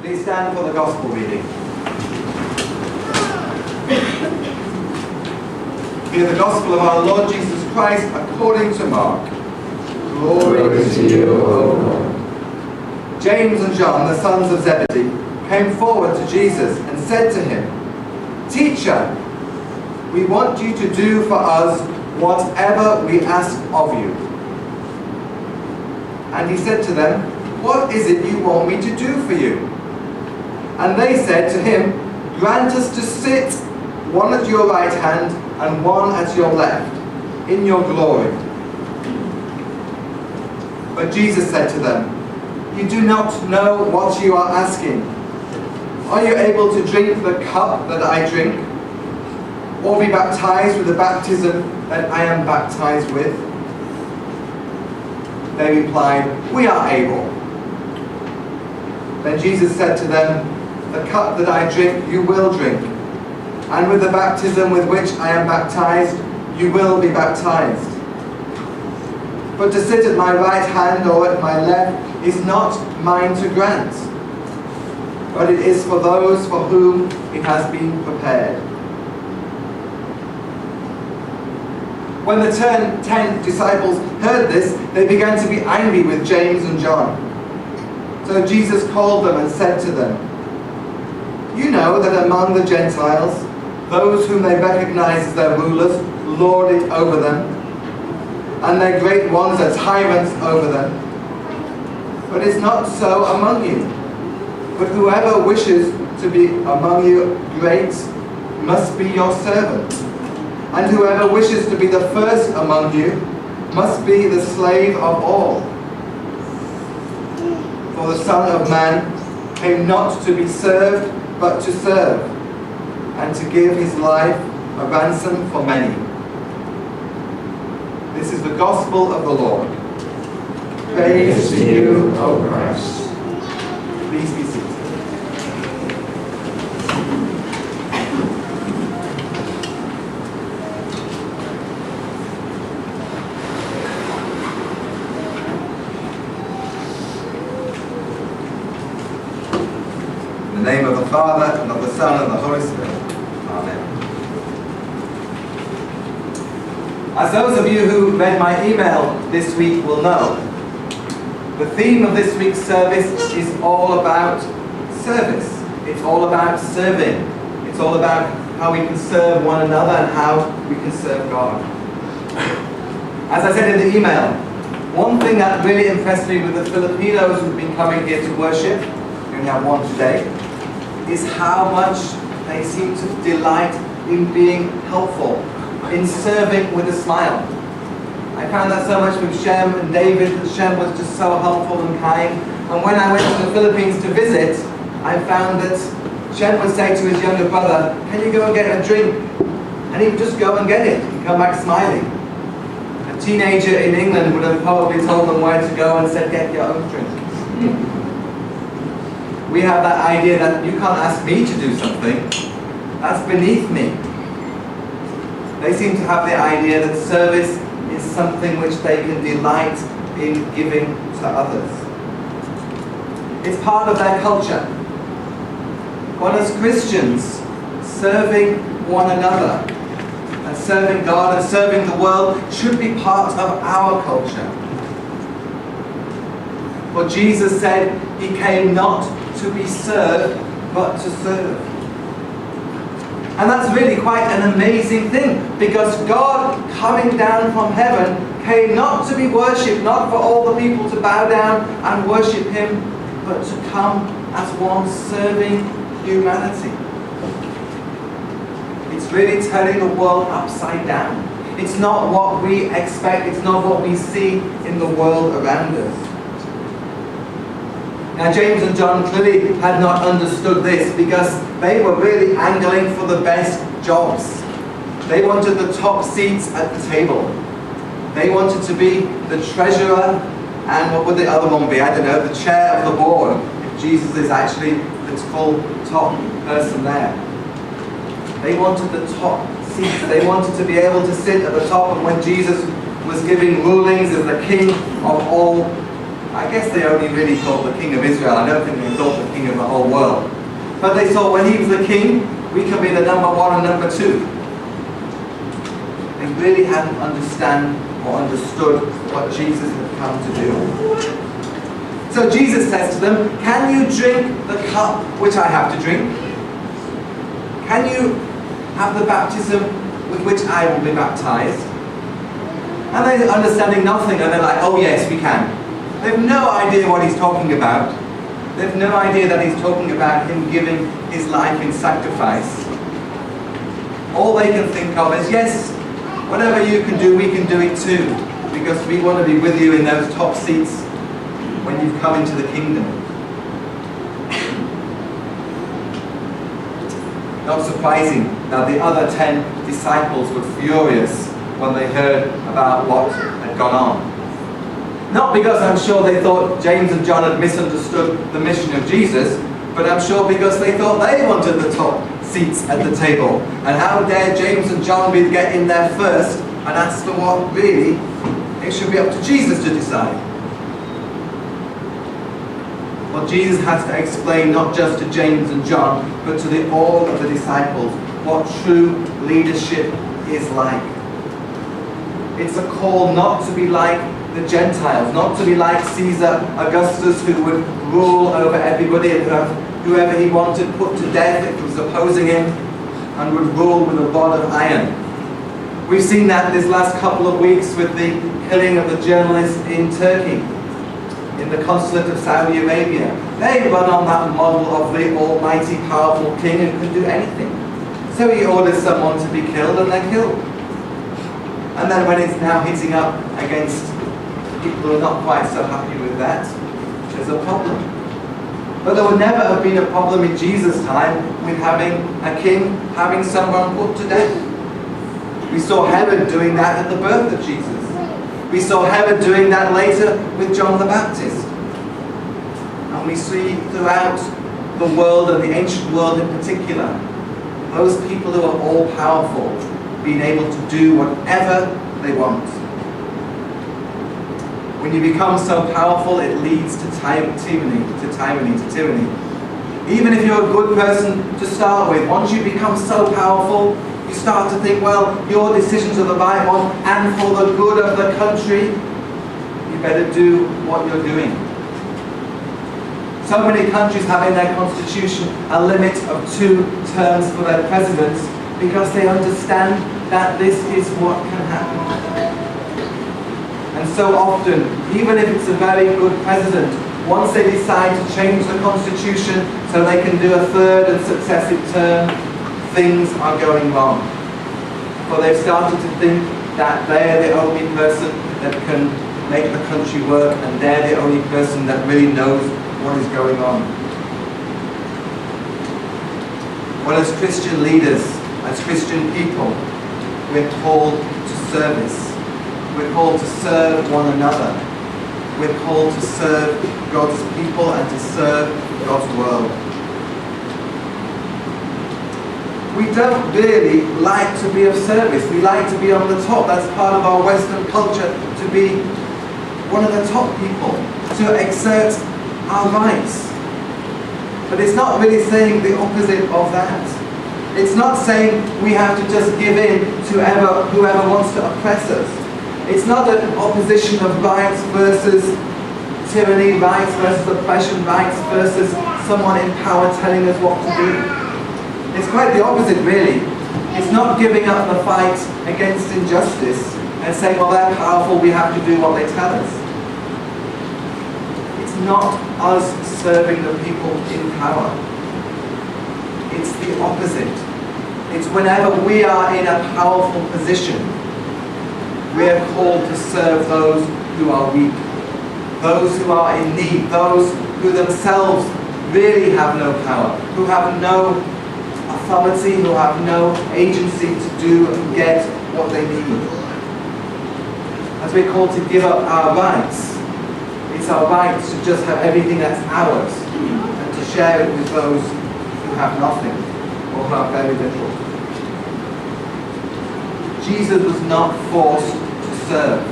Please stand for the Gospel reading. Hear the Gospel of our Lord Jesus Christ according to Mark. Glory to you, O Lord. James and John, the sons of Zebedee, came forward to Jesus and said to him, "Teacher, we want you to do for us whatever we ask of you." And he said to them, "What is it you want me to do for you?" And they said to him, "Grant us to sit, one at your right hand and one at your left, in your glory." But Jesus said to them, "You do not know what you are asking. Are you able to drink the cup that I drink, or be baptized with the baptism that I am baptized with?" They replied, "We are able." Then Jesus said to them, "The cup that I drink you will drink, and with the baptism with which I am baptized you will be baptized. But to sit at my right hand or at my left is not mine to grant, but it is for those for whom it has been prepared." When the 10 disciples heard this, they began to be angry with James and John. So Jesus called them and said to them, "You know that among the Gentiles, those whom they recognize as their rulers lord it over them, and their great ones are tyrants over them. But it's not so among you. But whoever wishes to be among you great must be your servant. And whoever wishes to be the first among you must be the slave of all. For the Son of Man came not to be served, but to serve, and to give his life a ransom for many." This is the Gospel of the Lord. Praise to you, O Christ. Please be seated. In the name of the Father, and of the Son, and the Holy Spirit. Amen. As those of you who read my email this week will know, the theme of this week's service is all about service. It's all about serving. It's all about how we can serve one another and how we can serve God. As I said in the email, one thing that really impressed me with the Filipinos who've been coming here to worship, we only have one today, is how much they seem to delight in being helpful, in serving with a smile. I found that so much with Shem and David. Shem was just so helpful and kind. And when I went to the Philippines to visit, I found that Shem would say to his younger brother, "Can you go and get a drink?" And he would just go and get it and come back smiling. A teenager in England would have probably told them where to go and said, "Get your own drink." We have that idea that you can't ask me to do something. That's beneath me. They seem to have the idea that service is something which they can delight in giving to others. It's part of their culture. But as Christians, serving one another and serving God and serving the world should be part of our culture. For Jesus said he came not to be served, but to serve. And that's really quite an amazing thing, because God coming down from heaven came not to be worshipped, not for all the people to bow down and worship him, but to come as one serving humanity. It's really turning the world upside down. It's not what we expect, it's not what we see in the world around us. Now James and John clearly had not understood this, because they were really angling for the best jobs. They wanted the top seats at the table. They wanted to be the treasurer, and what would the other one be? I don't know, the chair of the board. If Jesus is actually the full top person there. They wanted the top seats. They wanted to be able to sit at the top, and when Jesus was giving rulings as the king of all I guess they only really thought the king of Israel. I don't think they thought the king of the whole world. But they thought when he was the king, we can be the number one and number two. They really hadn't understood what Jesus had come to do. So Jesus says to them, can you drink the cup which I have to drink? Can you have the baptism with which I will be baptized? And they're understanding nothing, and they're like, oh yes, we can. They have no idea what he's talking about. They have no idea that he's talking about him giving his life in sacrifice. All they can think of is, yes, whatever you can do, we can do it too, because we want to be with you in those top seats when you've come into the kingdom. Not surprising that the other 10 disciples were furious when they heard about what had gone on. Not because I'm sure they thought James and John had misunderstood the mission of Jesus, but I'm sure because they thought they wanted the top seats at the table. And how dare James and John be get in there first and ask for what really it should be up to Jesus to decide. Well, Jesus has to explain not just to James and John, but to all of the disciples what true leadership is like. It's a call not to be like the Gentiles, not to be like Caesar Augustus, who would rule over everybody and whoever he wanted put to death if he was opposing him, and would rule with a rod of iron. We've seen that this last couple of weeks with the killing of the journalist in Turkey, in the consulate of Saudi Arabia. They run on that model of the almighty, powerful king who can do anything. So he orders someone to be killed and they're killed. And then when it's now hitting up against people who are not quite so happy with that, there's a problem. But there would never have been a problem in Jesus' time with having a king having someone put to death. We saw Herod doing that at the birth of Jesus. We saw Herod doing that later with John the Baptist. And we see throughout the world, and the ancient world in particular, those people who are all powerful being able to do whatever they want. When you become so powerful, it leads to tyranny. Even if you're a good person to start with, once you become so powerful, you start to think, well, your decisions are the right one, and for the good of the country, you better do what you're doing. So many countries have in their constitution a limit of 2 terms for their presidents because they understand that this is what can happen. And so often, even if it's a very good president, once they decide to change the constitution so they can do a 3rd and successive term, things are going wrong. For they've started to think that they're the only person that can make the country work, and they're the only person that really knows what is going on. Well, as Christian leaders, as Christian people, we're called to service. We're called to serve one another. We're called to serve God's people and to serve God's world. We don't really like to be of service. We like to be on the top. That's part of our Western culture, to be one of the top people, to exert our rights. But it's not really saying the opposite of that. It's not saying we have to just give in to whoever wants to oppress us. It's not an opposition of rights versus tyranny, rights versus oppression, rights versus someone in power telling us what to do. It's quite the opposite, really. It's not giving up the fight against injustice and saying, well, they're powerful, we have to do what they tell us. It's not us serving the people in power. It's the opposite. It's whenever we are in a powerful position, we are called to serve those who are weak, those who are in need, those who themselves really have no power, who have no authority, who have no agency to do and get what they need. As we're called to give up our rights, it's our rights to just have everything that's ours and to share it with those who have nothing or who have very little. Jesus was not forced to serve.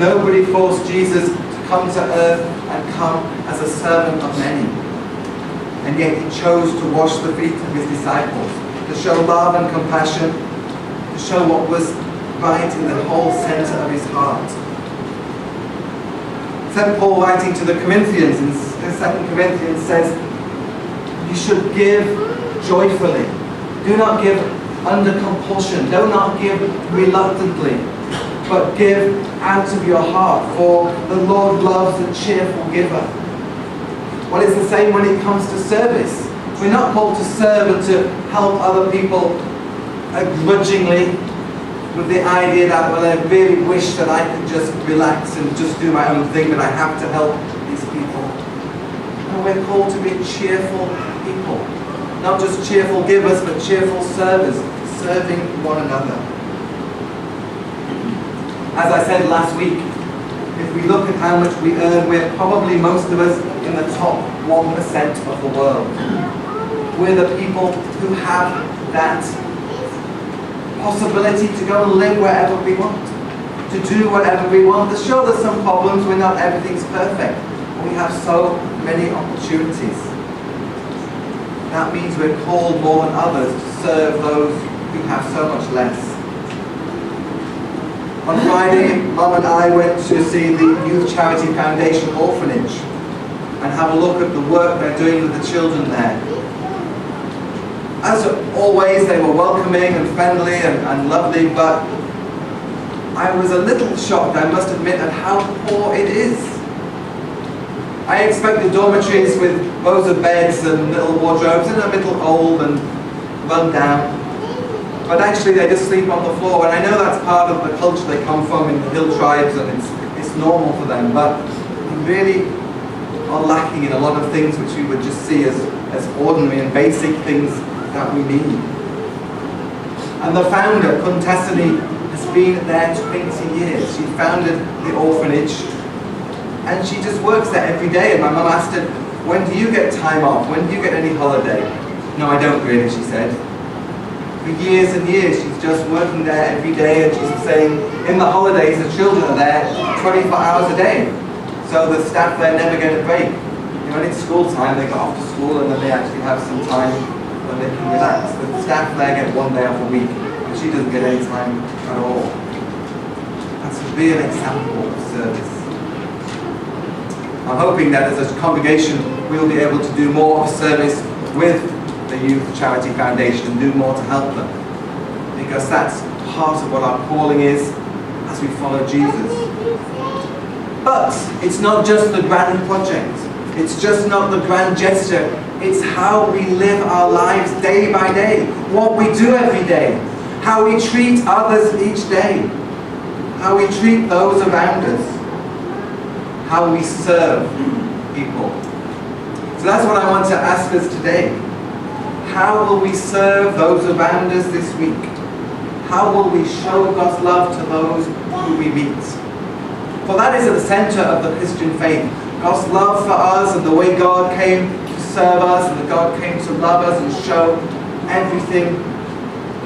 Nobody forced Jesus to come to earth and come as a servant of many. And yet he chose to wash the feet of his disciples, to show love and compassion, to show what was right in the whole centre of his heart. St. Paul, writing to the Corinthians in 2 Corinthians, says, you should give joyfully. Do not give under compulsion. Do not give reluctantly, but give out of your heart, for the Lord loves a cheerful giver. Well, it's the same when it comes to service. We're not called to serve and to help other people grudgingly, with the idea that, well, I really wish that I could just relax and just do my own thing, but I have to help these people. No, we're called to be cheerful people. Not just cheerful givers, but cheerful servers, serving one another. As I said last week, if we look at how much we earn, we're probably, most of us, in the top 1% of the world. We're the people who have that possibility to go and live wherever we want, to do whatever we want. Sure, there's some problems, we're not, everything's perfect, but we have so many opportunities. That means we're called more than others to serve those who have so much less. On Friday, Mum and I went to see the Youth Charity Foundation orphanage and have a look at the work they're doing with the children there. As always, they were welcoming and friendly and lovely, but I was a little shocked, I must admit, at how poor it is. I expected dormitories with rows of beds and little wardrobes and a little old and run down. But actually they just sleep on the floor, and I know that's part of the culture they come from in the hill tribes, and it's normal for them, but we really are lacking in a lot of things which we would just see as ordinary and basic things that we need. And the founder, Contessany, has been there 20 years. She founded the orphanage, and she just works there every day. And my mum asked her, when do you get time off? When do you get any holiday? No, I don't really, she said. For years and years, she's just working there every day, and she's saying, in the holidays, the children are there 24 hours a day. So the staff there never get a break. You know, when it's school time, they go off to school, and then they actually have some time when they can relax. The staff there get 1 day off a week, and she doesn't get any time at all. That's a real example of service. I'm hoping that as a congregation, we'll be able to do more of service with the Youth Charity Foundation and do more to help them, because that's part of what our calling is as we follow Jesus. But it's not just the grand project, it's just not the grand gesture, it's how we live our lives day by day, what we do every day, how we treat others each day, how we treat those around us, how we serve people. So that's what I want to ask us today. How will we serve those around us this week? How will we show God's love to those who we meet? For that is at the centre of the Christian faith. God's love for us and the way God came to serve us and that God came to love us and show everything,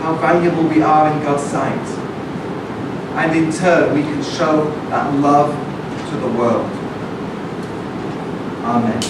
how valuable we are in God's sight. And in turn, we can show that love to the world. Amen.